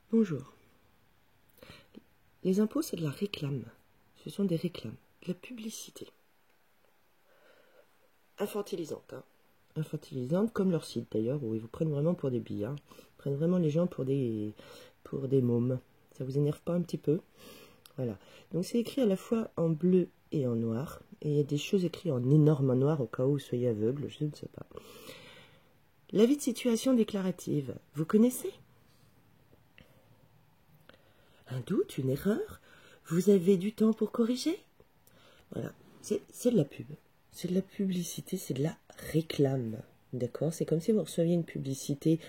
Bonjour. Les impôts, c'est de la réclame. Ce sont des réclames, de la publicité. Infantilisante, hein. Infantilisante, comme leur site d'ailleurs, où ils vous prennent vraiment pour des billes. Hein. Ils prennent vraiment les gens pour des mômes. Ça vous énerve pas un petit peu? Voilà. Donc c'est écrit à la fois en bleu et en noir. Et il y a des choses écrites en énorme en noir au cas où vous soyez aveugle, je ne sais pas. L'avis de situation déclarative, vous connaissez? Un doute, une erreur? Vous avez du temps pour corriger? Voilà, c'est de la pub. C'est de la publicité, c'est de la réclame. D'accord? C'est comme si vous receviez une publicité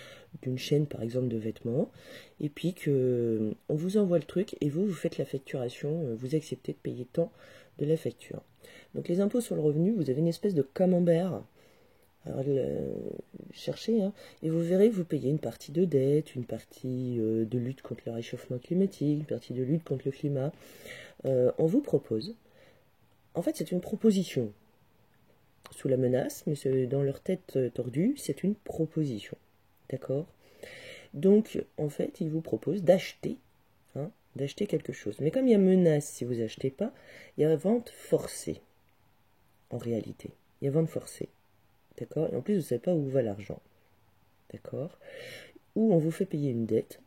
d'une chaîne, par exemple, de vêtements, et puis que on vous envoie le truc, et vous faites la facturation, vous acceptez de payer tant de la facture. Donc les impôts sur le revenu, vous avez une espèce de camembert. Alors, cherchez, hein, et vous verrez que vous payez une partie de dette, une partie de lutte contre le réchauffement climatique, une partie de lutte contre le climat. On vous propose, en fait c'est une proposition, sous la menace, mais dans leur tête tordue, c'est une proposition. D'accord? Donc, en fait, ils vous proposent d'acheter, hein, d'acheter quelque chose. Mais comme il y a menace si vous achetez pas, il y a vente forcée, en réalité. Il y a vente forcée. D'accord? Et en plus, vous ne savez pas où va l'argent. D'accord? Ou on vous fait payer une dette.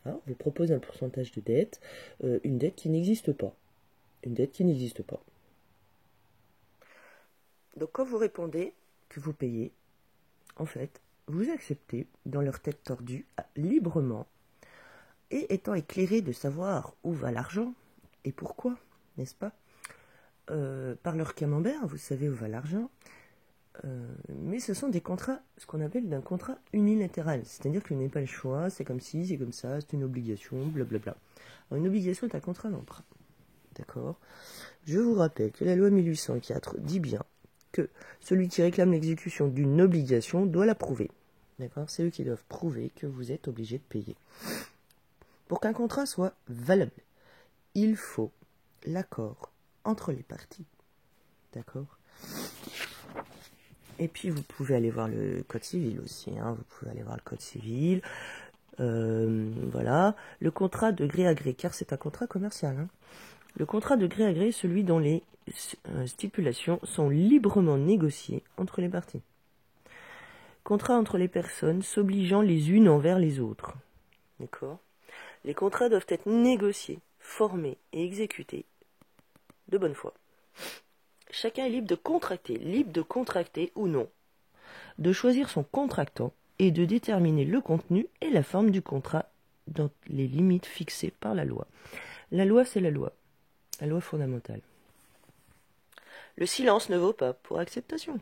Hein, on vous propose un pourcentage de dette. Une dette qui n'existe pas. Une dette qui n'existe pas. Donc quand vous répondez que vous payez, en fait, vous acceptez, dans leur tête tordue, librement, et étant éclairé de savoir où va l'argent, et pourquoi, n'est-ce pas? Par leur camembert, vous savez où va l'argent. Mais ce sont des contrats, ce qu'on appelle un contrat unilatéral. C'est-à-dire que vous n'avez pas le choix, c'est comme si, c'est comme ça, c'est une obligation, blablabla. Alors une obligation est un contrat d'emprunt. D'accord? Je vous rappelle que la loi 1804 dit bien que celui qui réclame l'exécution d'une obligation doit la prouver. D'accord? C'est eux qui doivent prouver que vous êtes obligé de payer. Pour qu'un contrat soit valable, il faut l'accord entre les parties. D'accord? Et puis vous pouvez aller voir le code civil aussi. Hein. Vous pouvez aller voir le code civil. Voilà. Le contrat de gré à gré, car c'est un contrat commercial. Hein. Le contrat de gré à gré est celui dont les stipulations sont librement négociées entre les parties. Contrat entre les personnes s'obligeant les unes envers les autres. D'accord? Les contrats doivent être négociés, formés et exécutés de bonne foi. Chacun est libre de contracter ou non, de choisir son contractant et de déterminer le contenu et la forme du contrat dans les limites fixées par la loi. La loi, c'est la loi fondamentale. Le silence ne vaut pas pour acceptation.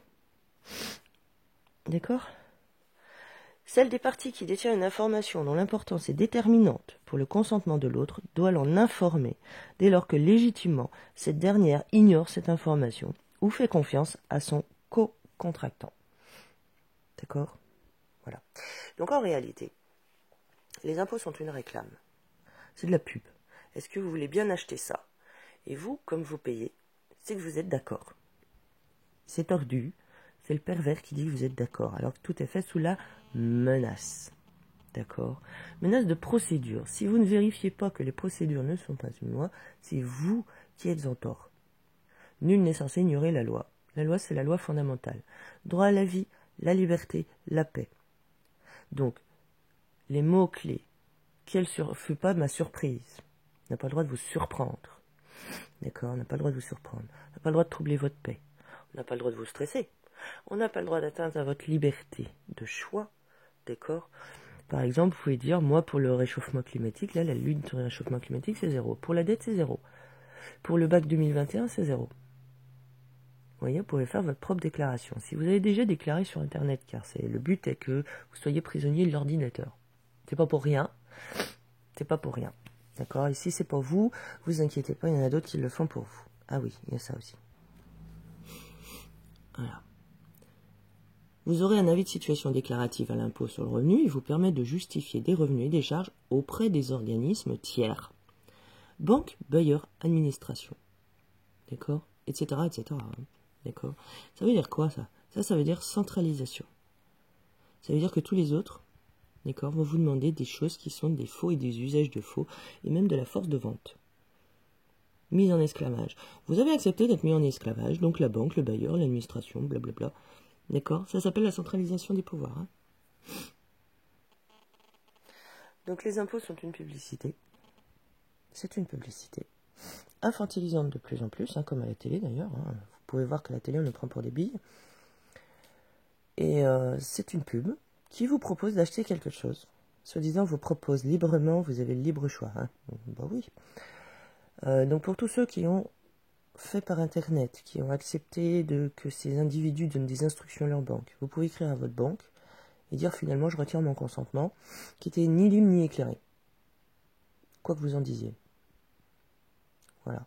D'accord? Celle des parties qui détient une information dont l'importance est déterminante pour le consentement de l'autre doit l'en informer dès lors que légitimement cette dernière ignore cette information ou fait confiance à son co-contractant. D'accord? Voilà. Donc en réalité, les impôts sont une réclame. C'est de la pub. Est-ce que vous voulez bien acheter ça? Et vous, comme vous payez, c'est que vous êtes d'accord. C'est tordu. C'est le pervers qui dit que vous êtes d'accord, alors que tout est fait sous la menace. D'accord? Menace de procédure. Si vous ne vérifiez pas que les procédures ne sont pas une loi, c'est vous qui êtes en tort. Nul n'est censé ignorer la loi. La loi, c'est la loi fondamentale. Droit à la vie, la liberté, la paix. Donc, les mots-clés. Quelle fut pas ma surprise? On n'a pas le droit de vous surprendre. D'accord? On n'a pas le droit de vous surprendre. On n'a pas le droit de troubler votre paix. On n'a pas le droit de vous stresser. On n'a pas le droit d'atteindre à votre liberté de choix, d'accord? Par exemple, vous pouvez dire, moi, pour le réchauffement climatique, là, la lutte contre le réchauffement climatique, c'est 0. Pour la dette, c'est 0. Pour le bac 2021, c'est 0. Vous voyez, vous pouvez faire votre propre déclaration. Si vous avez déjà déclaré sur Internet, car le but est que vous soyez prisonnier de l'ordinateur. C'est pas pour rien. C'est pas pour rien. D'accord? Ici, c'est pour vous. Vous inquiétez pas, il y en a d'autres qui le font pour vous. Ah oui, il y a ça aussi. Voilà. Vous aurez un avis de situation déclarative à l'impôt sur le revenu. Il vous permet de justifier des revenus et des charges auprès des organismes tiers. Banque, bailleur, administration. D'accord? Etc. etc. D'accord? Ça veut dire quoi ça? Ça veut dire centralisation. Ça veut dire que tous les autres, d'accord, vont vous demander des choses qui sont des faux et des usages de faux, et même de la force de vente. Mise en esclavage. Vous avez accepté d'être mis en esclavage, donc la banque, le bailleur, l'administration, blablabla. D'accord? Ça s'appelle la centralisation des pouvoirs. Hein. Donc les impôts sont une publicité. C'est une publicité. Infantilisante de plus en plus, hein, comme à la télé d'ailleurs. Hein. Vous pouvez voir que la télé, on nous prend pour des billes. Et c'est une pub qui vous propose d'acheter quelque chose. Soi-disant, vous propose librement, vous avez le libre choix. Hein. Bah oui. Donc pour tous ceux qui ont fait par Internet, qui ont accepté que ces individus donnent des instructions à leur banque, vous pouvez écrire à votre banque et dire finalement je retire mon consentement, qui était ni libre ni éclairé. Quoi que vous en disiez. Voilà.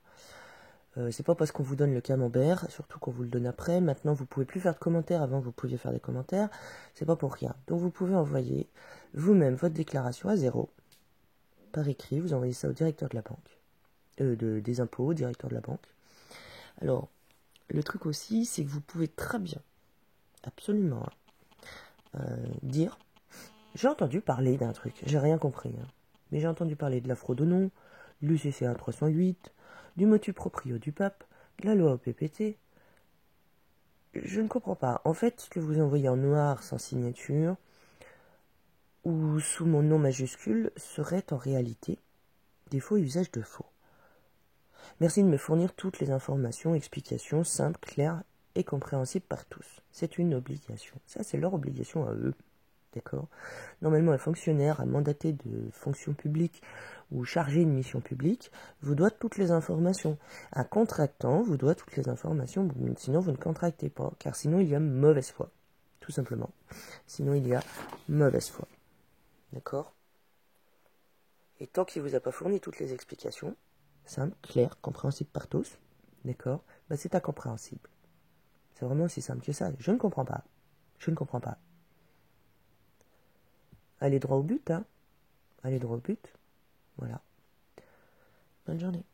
C'est pas parce qu'on vous donne le camembert, surtout qu'on vous le donne après. Maintenant, vous pouvez plus faire de commentaires. Avant, vous pouviez faire des commentaires. C'est pas pour rien. Donc, vous pouvez envoyer vous-même votre déclaration à 0 par écrit. Vous envoyez ça au directeur de la banque, des impôts, au directeur de la banque. Alors, le truc aussi, c'est que vous pouvez très bien, absolument, dire j'ai entendu parler d'un truc, j'ai rien compris, hein, mais j'ai entendu parler de la fraude au nom, l'UCCA 308, du motu proprio du pape, de la loi OPPT. Je ne comprends pas. En fait, ce que vous envoyez en noir sans signature ou sous mon nom majuscule serait en réalité des faux usages de faux. Merci de me fournir toutes les informations, explications simples, claires et compréhensibles par tous. C'est une obligation. Ça, c'est leur obligation à eux. D'accord ? Normalement, un fonctionnaire, un mandaté de fonction publique ou chargé de mission publique vous doit toutes les informations. Un contractant vous doit toutes les informations, sinon vous ne contractez pas, car sinon il y a mauvaise foi. Tout simplement. Sinon il y a mauvaise foi. D'accord ? Et tant qu'il ne vous a pas fourni toutes les explications, simple, clair, compréhensible par tous, d'accord, bah c'est incompréhensible. C'est vraiment aussi simple que ça. Je ne comprends pas. Je ne comprends pas. Allez droit au but, hein. Allez droit au but. Voilà. Bonne journée.